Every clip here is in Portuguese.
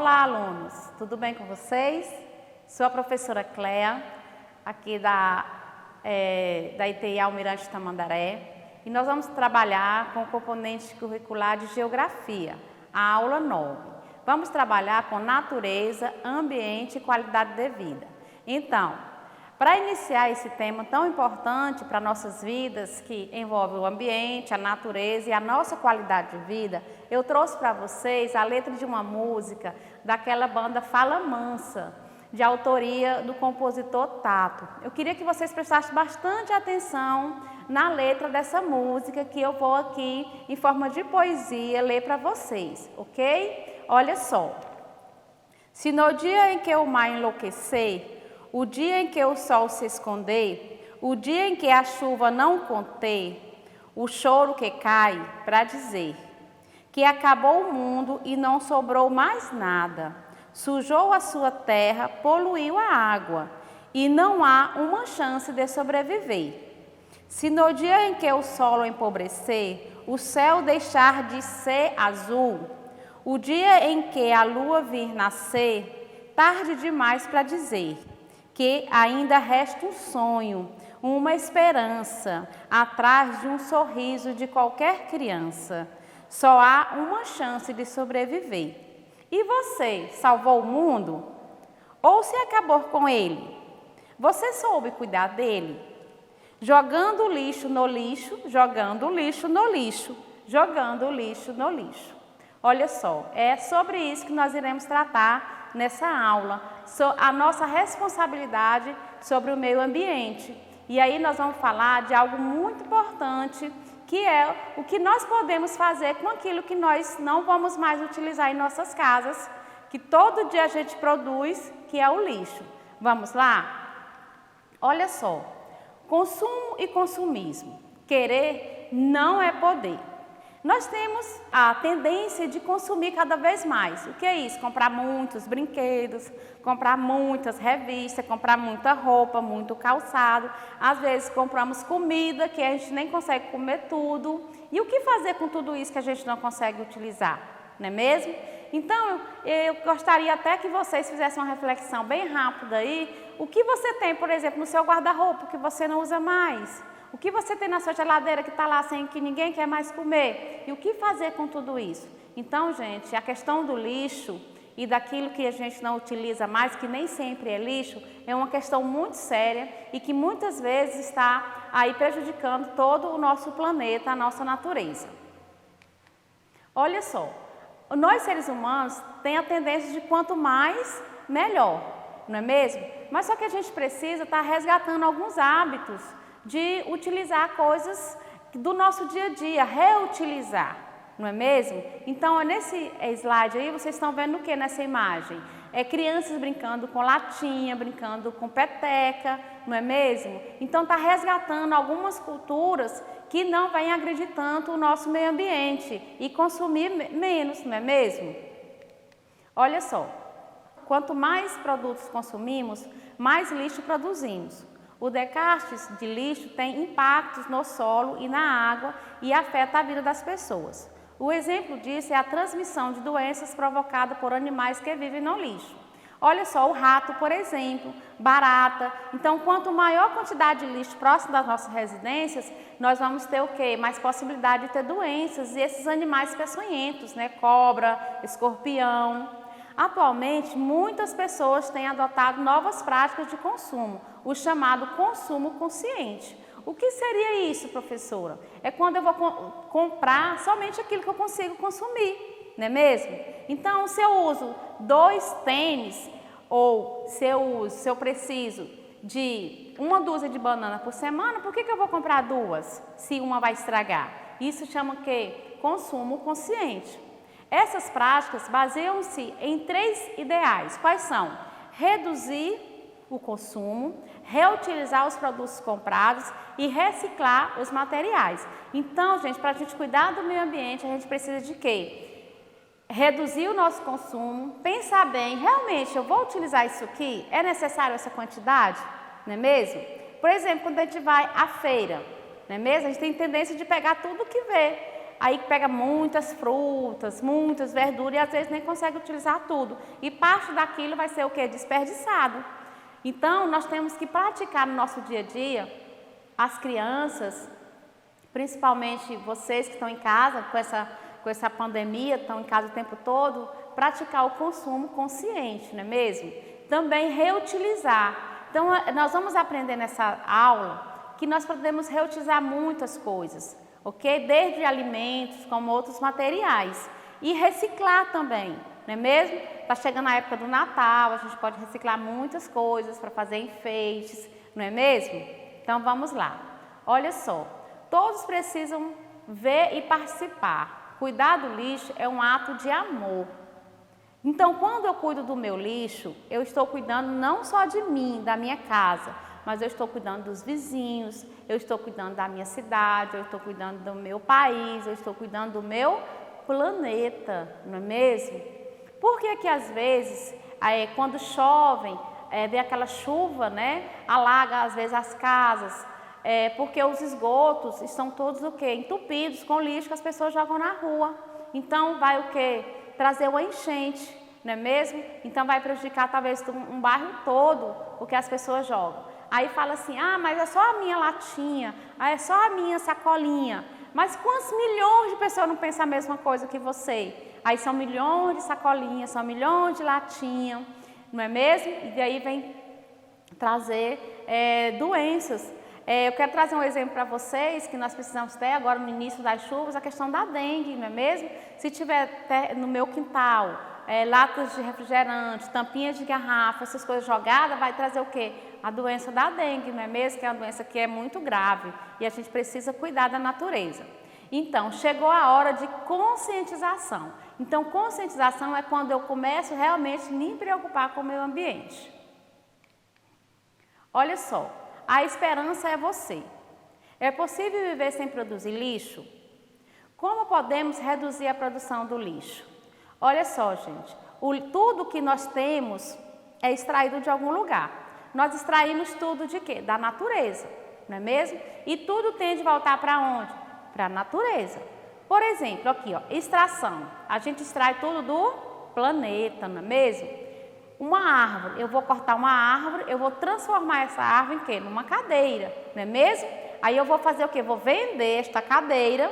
Olá, alunos! Tudo bem com vocês? Sou a professora Cléa, aqui da ITI Almirante Tamandaré, e nós vamos trabalhar com o componente curricular de Geografia, a aula 9. Vamos trabalhar com natureza, ambiente e qualidade de vida. Então, para iniciar esse tema tão importante para nossas vidas, que envolve o ambiente, a natureza e a nossa qualidade de vida, eu trouxe para vocês a letra de uma música daquela banda Fala Mansa, de autoria do compositor Tato. Eu queria que vocês prestassem bastante atenção na letra dessa música, que eu vou aqui, em forma de poesia, ler para vocês, ok? Olha só. Se no dia em que o mar enlouquecer, o dia em que o sol se esconder, o dia em que a chuva não conter, o choro que cai para dizer que acabou o mundo e não sobrou mais nada, sujou a sua terra, poluiu a água e não há uma chance de sobreviver. Se no dia em que o solo empobrecer, o céu deixar de ser azul, o dia em que a lua vir nascer, tarde demais para dizer que ainda resta um sonho, uma esperança, atrás de um sorriso de qualquer criança. Só há uma chance de sobreviver. E você, salvou o mundo? Ou se acabou com ele? Você soube cuidar dele? Jogando o lixo no lixo, jogando o lixo no lixo, jogando o lixo no lixo. Olha só, é sobre isso que nós iremos tratar nessa aula, a nossa responsabilidade sobre o meio ambiente. E aí nós vamos falar de algo muito importante, que é o que nós podemos fazer com aquilo que nós não vamos mais utilizar em nossas casas, que todo dia a gente produz, que é o lixo. Vamos lá? Olha só, consumo e consumismo. Querer não é poder. Nós temos a tendência de consumir cada vez mais. O que é isso? Comprar muitos brinquedos, comprar muitas revistas, comprar muita roupa, muito calçado. Às vezes compramos comida que a gente nem consegue comer tudo. E o que fazer com tudo isso que a gente não consegue utilizar? Não é mesmo? Então, eu gostaria até que vocês fizessem uma reflexão bem rápida aí. O que você tem, por exemplo, no seu guarda-roupa que você não usa mais? O que você tem na sua geladeira que está lá sem que ninguém quer mais comer? E o que fazer com tudo isso? Então, gente, a questão do lixo e daquilo que a gente não utiliza mais, que nem sempre é lixo, é uma questão muito séria e que muitas vezes está aí prejudicando todo o nosso planeta, a nossa natureza. Olha só, nós seres humanos temos a tendência de quanto mais, melhor, não é mesmo? Mas só que a gente precisa estar resgatando alguns hábitos de utilizar coisas do nosso dia a dia, reutilizar, não é mesmo? Então, nesse slide aí, vocês estão vendo o que nessa imagem? É crianças brincando com latinha, brincando com peteca, não é mesmo? Então, está resgatando algumas culturas que não vêm agredir tanto o nosso meio ambiente e consumir menos, não é mesmo? Olha só, quanto mais produtos consumimos, mais lixo produzimos. O descarte de lixo tem impactos no solo e na água e afeta a vida das pessoas. O exemplo disso é a transmissão de doenças provocadas por animais que vivem no lixo. Olha só, o rato, por exemplo, barata. Então, quanto maior quantidade de lixo próximo das nossas residências, nós vamos ter o quê? Mais possibilidade de ter doenças e esses animais peçonhentos, né? Cobra, escorpião. Atualmente, muitas pessoas têm adotado novas práticas de consumo, o chamado consumo consciente. O que seria isso, professora? É quando eu vou comprar somente aquilo que eu consigo consumir, não é mesmo? Então, se eu uso 2 tênis ou se eu preciso de 1 dúzia de banana por semana, por que eu vou comprar 2 se uma vai estragar? Isso chama o quê? Consumo consciente. Essas práticas baseiam-se em 3 ideais. Quais são? Reduzir o consumo, reutilizar os produtos comprados e reciclar os materiais. Então, gente, para a gente cuidar do meio ambiente, a gente precisa de quê? Reduzir o nosso consumo, pensar bem, realmente eu vou utilizar isso aqui? É necessário essa quantidade? Não é mesmo? Por exemplo, quando a gente vai à feira, não é mesmo? A gente tem tendência de pegar tudo que vê. aí pega muitas frutas, muitas verduras e às vezes nem consegue utilizar tudo. E parte daquilo vai ser o quê? Desperdiçado. Então, nós temos que praticar no nosso dia a dia, as crianças, principalmente vocês que estão em casa com essa pandemia, estão em casa o tempo todo, praticar o consumo consciente, não é mesmo? Também reutilizar. Então, nós vamos aprender nessa aula que nós podemos reutilizar muitas coisas, ok? Desde alimentos, como outros materiais. E reciclar também, não é mesmo? Está chegando a época do Natal, a gente pode reciclar muitas coisas para fazer enfeites, não é mesmo? Então, vamos lá. Olha só, todos precisam ver e participar. Cuidar do lixo é um ato de amor. Então, quando eu cuido do meu lixo, eu estou cuidando não só de mim, da minha casa, mas eu estou cuidando dos vizinhos, eu estou cuidando da minha cidade, eu estou cuidando do meu país, eu estou cuidando do meu planeta, não é mesmo? Por que que às vezes, quando chovem, vem aquela chuva, né, alaga às vezes as casas, porque os esgotos estão todos o quê? Entupidos com lixo que as pessoas jogam na rua. Então vai o quê? Trazer uma enchente, não é mesmo? Então vai prejudicar talvez um bairro todo o que as pessoas jogam. Aí fala assim, ah, mas é só a minha latinha, ah, é só a minha sacolinha. Mas quantos milhões de pessoas não pensam a mesma coisa que você? Aí são milhões de sacolinhas, são milhões de latinhas, não é mesmo? E aí vem trazer doenças. Eu quero trazer um exemplo para vocês que nós precisamos ter agora no início das chuvas, a questão da dengue, não é mesmo? Se tiver no meu quintal, latas de refrigerante, tampinhas de garrafa, essas coisas jogadas, vai trazer o quê? A doença da dengue, não é mesmo? Que é uma doença que é muito grave e a gente precisa cuidar da natureza. Então, chegou a hora de conscientização. Então, conscientização é quando eu começo realmente a me preocupar com o meio ambiente. Olha só. A esperança é você. É possível viver sem produzir lixo? Como podemos reduzir a produção do lixo? Olha só, gente, tudo que nós temos é extraído de algum lugar. Nós extraímos tudo de quê? Da natureza, não é mesmo? E tudo tem de voltar para onde? Para a natureza. Por exemplo, aqui, ó, extração. A gente extrai tudo do planeta, não é mesmo? Uma árvore, eu vou cortar uma árvore, eu vou transformar essa árvore em quê? Numa cadeira, não é mesmo? Aí eu vou fazer o quê? Vou vender esta cadeira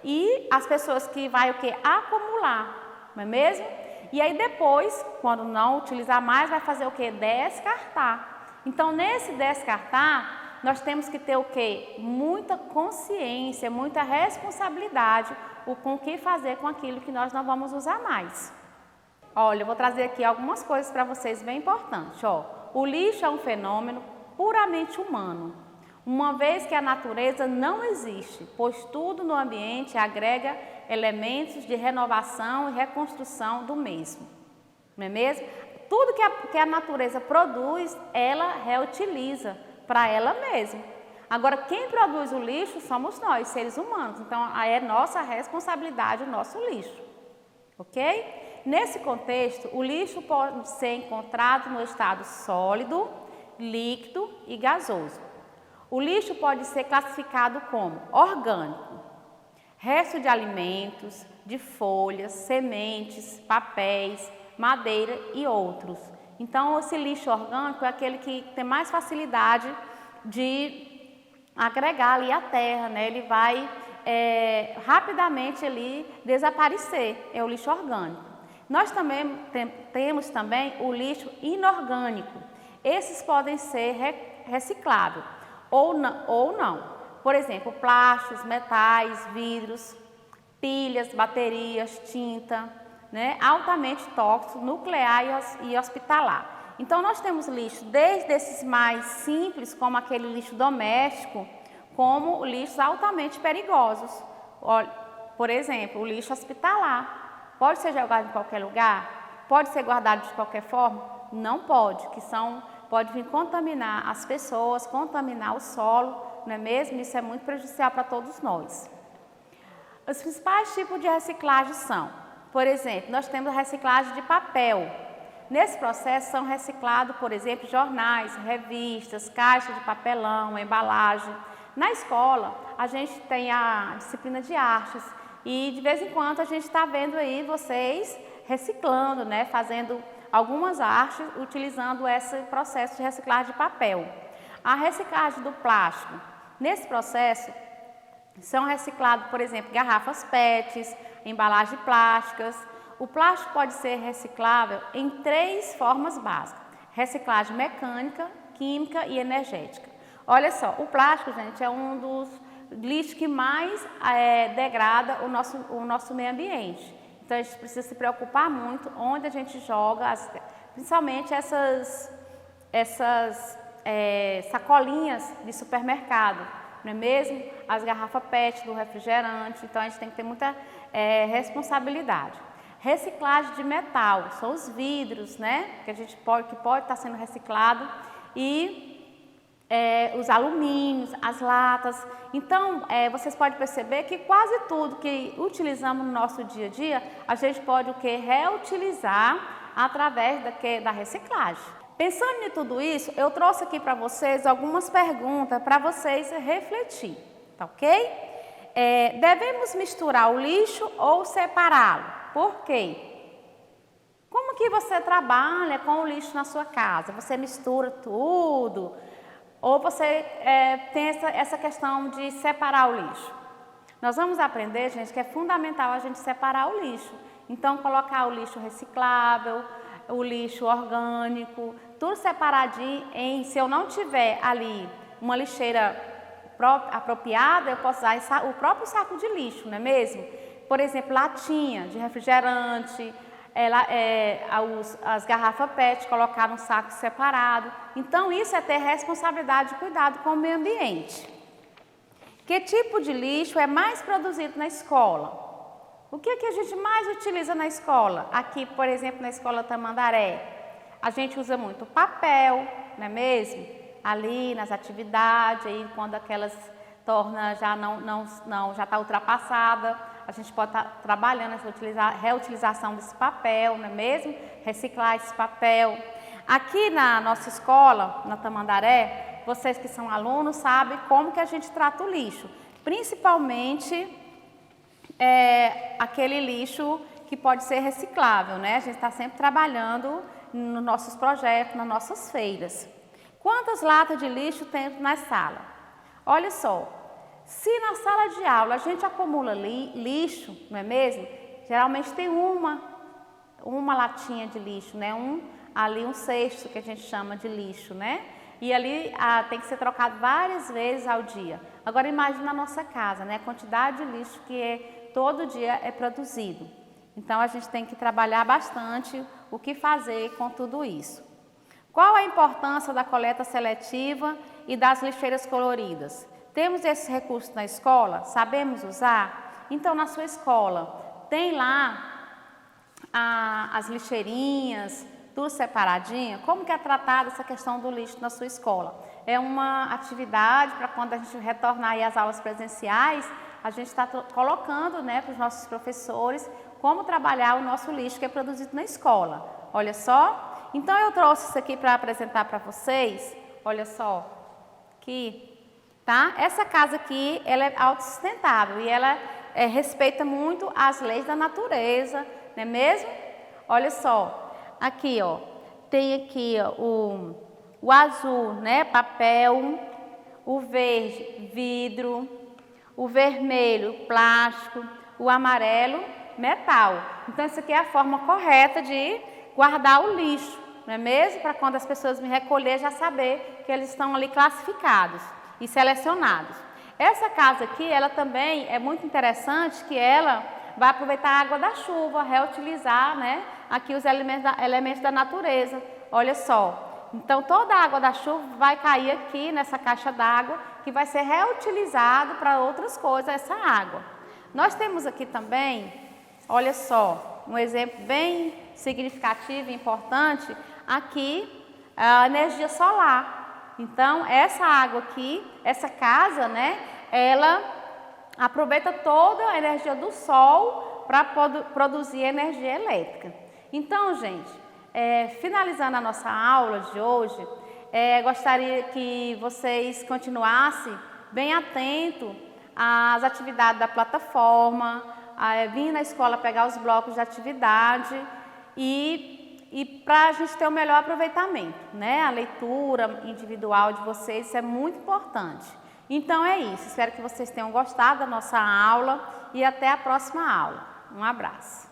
e as pessoas que vai o quê? Acumular, não é mesmo? E aí depois, quando não utilizar mais, vai fazer o quê? Descartar. Então, nesse descartar, nós temos que ter o quê? Muita consciência, muita responsabilidade com o que fazer com aquilo que nós não vamos usar mais. Olha, eu vou trazer aqui algumas coisas para vocês bem importantes. Ó, o lixo é um fenômeno puramente humano, uma vez que a natureza não existe, pois tudo no ambiente agrega elementos de renovação e reconstrução do mesmo. Não é mesmo? Tudo que a natureza produz, ela reutiliza para ela mesma. Agora, quem produz o lixo somos nós, seres humanos. Então, é nossa responsabilidade o nosso lixo. Ok? Nesse contexto, o lixo pode ser encontrado no estado sólido, líquido e gasoso. O lixo pode ser classificado como orgânico, resto de alimentos, de folhas, sementes, papéis, madeira e outros. Então, esse lixo orgânico é aquele que tem mais facilidade de agregar ali à terra, né? Ele vai rapidamente ali desaparecer, é o lixo orgânico. Nós também temos também o lixo inorgânico. Esses podem ser recicláveis ou não. Por exemplo, plásticos, metais, vidros, pilhas, baterias, tinta, né? Altamente tóxicos, nuclear e hospitalar. Então, nós temos lixo desde esses mais simples, como aquele lixo doméstico, como lixos altamente perigosos. Por exemplo, o lixo hospitalar. Pode ser jogado em qualquer lugar? Pode ser guardado de qualquer forma? Não pode, pode vir contaminar as pessoas, contaminar o solo, não é mesmo? Isso é muito prejudicial para todos nós. Os principais tipos de reciclagem são, por exemplo, nós temos a reciclagem de papel. Nesse processo são reciclados, por exemplo, jornais, revistas, caixas de papelão, embalagem. Na escola, a gente tem a disciplina de artes. E de vez em quando a gente está vendo aí vocês reciclando, né? Fazendo algumas artes utilizando esse processo de reciclagem de papel. A reciclagem do plástico. Nesse processo, são reciclados, por exemplo, garrafas PETs, embalagens plásticas. O plástico pode ser reciclável em 3 formas básicas: reciclagem mecânica, química e energética. Olha só, o plástico, gente, é um dos lixos que mais degrada o nosso meio ambiente. Então, a gente precisa se preocupar muito onde a gente joga, principalmente essas sacolinhas de supermercado, não é mesmo? As garrafas PET do refrigerante, então a gente tem que ter muita responsabilidade. Reciclagem de metal, são os vidros, né? Que pode estar sendo reciclado, e os alumínios, as latas. Então, vocês podem perceber que quase tudo que utilizamos no nosso dia a dia, a gente pode reutilizar através da reciclagem. Pensando em tudo isso, eu trouxe aqui para vocês algumas perguntas para vocês refletir, tá ok? Devemos misturar o lixo ou separá-lo? Por quê? Como que você trabalha com o lixo na sua casa? Você mistura tudo? Ou você tem essa questão de separar o lixo? Nós vamos aprender, gente, que é fundamental a gente separar o lixo. Então, colocar o lixo reciclável, o lixo orgânico, tudo separadinho. Se eu não tiver ali uma lixeira apropriada, eu posso usar o próprio saco de lixo, não é mesmo? Por exemplo, latinha de refrigerante, as garrafas PET, colocar num saco separado. Então, isso é ter responsabilidade e cuidado com o meio ambiente. Que tipo de lixo é mais produzido na escola? O que a gente mais utiliza na escola? Aqui, por exemplo, na Escola Tamandaré, a gente usa muito papel, não é mesmo? Ali nas atividades, aí quando aquelas torna já está ultrapassada, a gente pode estar trabalhando essa reutilização desse papel, não é mesmo? Reciclar esse papel. Aqui na nossa escola, na Tamandaré, vocês que são alunos sabem como que a gente trata o lixo, principalmente aquele lixo que pode ser reciclável, né? A gente está sempre trabalhando nos nossos projetos, nas nossas feiras. Quantas latas de lixo tem na sala? Olha só, se na sala de aula a gente acumula lixo, não é mesmo? Geralmente tem uma latinha de lixo, né? Ali um cesto que a gente chama de lixo, né? E ali tem que ser trocado várias vezes ao dia. Agora imagine na nossa casa, né? A quantidade de lixo que todo dia é produzido. Então a gente tem que trabalhar bastante o que fazer com tudo isso. Qual a importância da coleta seletiva e das lixeiras coloridas? Temos esses recursos na escola? Sabemos usar? Então, na sua escola, tem lá as lixeirinhas, tudo separadinho? Como que é tratada essa questão do lixo na sua escola? É uma atividade para quando a gente retornar aí às aulas presenciais, a gente está colocando, né, para os nossos professores como trabalhar o nosso lixo que é produzido na escola. Olha só. Então, eu trouxe isso aqui para apresentar para vocês. Olha só, aqui, tá? Essa casa aqui, ela é autossustentável e ela respeita muito as leis da natureza, não é mesmo? Olha só, aqui, ó, tem aqui ó, o azul, né, papel, o verde, vidro, o vermelho, plástico, o amarelo, metal. Então, isso aqui é a forma correta de guardar o lixo, não é mesmo? Para quando as pessoas me recolher, já saber que eles estão ali classificados e selecionados. Essa casa aqui, ela também é muito interessante, que ela vai aproveitar a água da chuva, reutilizar, né, aqui os elementos da natureza. Olha só, então toda a água da chuva vai cair aqui nessa caixa d'água, que vai ser reutilizado para outras coisas, essa água. Nós temos aqui também, olha só, um exemplo bem significativo e importante, aqui a energia solar. Então, essa água aqui, essa casa, né, ela aproveita toda a energia do sol para produzir energia elétrica. Então, gente, finalizando a nossa aula de hoje, gostaria que vocês continuassem bem atentos às atividades da plataforma, vir na escola pegar os blocos de atividade e para a gente ter o melhor aproveitamento, né? A leitura individual de vocês, isso é muito importante. Então é isso, espero que vocês tenham gostado da nossa aula e até a próxima aula. Um abraço.